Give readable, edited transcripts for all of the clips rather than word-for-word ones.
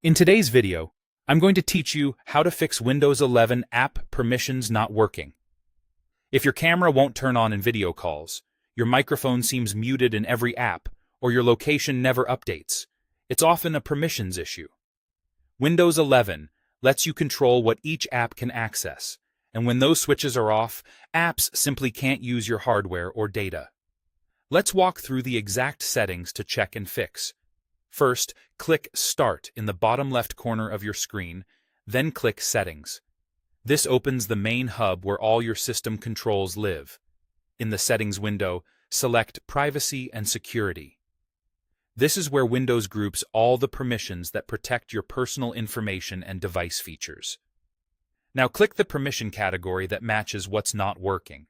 In today's video, I'm going to teach you how to fix Windows 11 app permissions not working. If your camera won't turn on in video calls, your microphone seems muted in every app, or your location never updates, it's often a permissions issue. Windows 11 lets you control what each app can access, and when those switches are off, apps simply can't use your hardware or data. Let's walk through the exact settings to check and fix. First, click Start in the bottom left corner of your screen, then click Settings. This opens the main hub where all your system controls live. In the Settings window, select Privacy and Security. This is where Windows groups all the permissions that protect your personal information and device features. Now click the permission category that matches what's not working.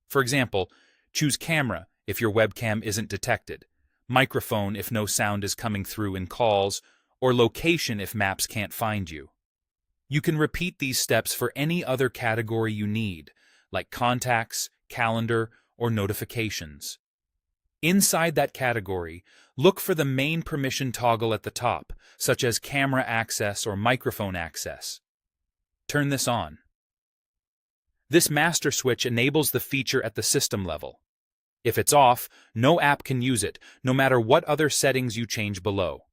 For example, choose Camera if your webcam isn't detected, microphone if no sound is coming through in calls, or location if maps can't find you. You can repeat these steps for any other category you need, like contacts, calendar, or notifications. Inside that category, look for the main permission toggle at the top, such as camera access or microphone access. Turn this on. This master switch enables the feature at the system level. If it's off, no app can use it, no matter what other settings you change below.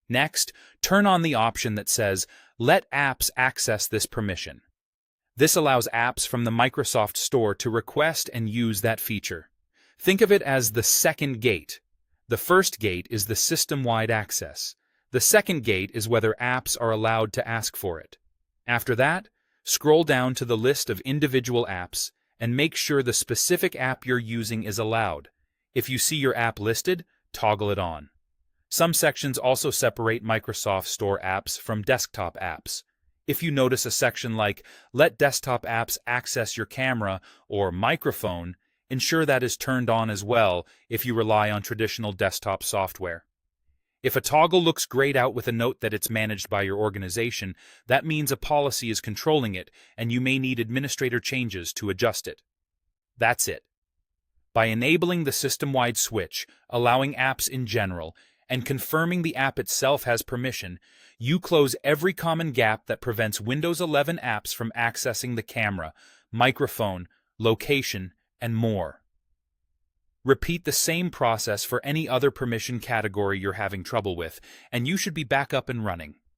Next, turn on the option that says, Let apps access this permission. This allows apps from the Microsoft Store to request and use that feature. Think of it as the second gate. The first gate is the system-wide access. The second gate is whether apps are allowed to ask for it. After that, scroll down to the list of individual apps and make sure the specific app you're using is allowed. If you see your app listed, toggle it on. Some sections also separate Microsoft Store apps from desktop apps. If you notice a section like Let desktop apps access your camera or microphone, ensure that is turned on as well if you rely on traditional desktop software. If a toggle looks grayed out with a note that it's managed by your organization, that means a policy is controlling it, and you may need administrator changes to adjust it. That's it. By enabling the system-wide switch, allowing apps in general, and confirming the app itself has permission, you close every common gap that prevents Windows 11 apps from accessing the camera, microphone, location, and more. Repeat the same process for any other permission category you're having trouble with, and you should be back up and running.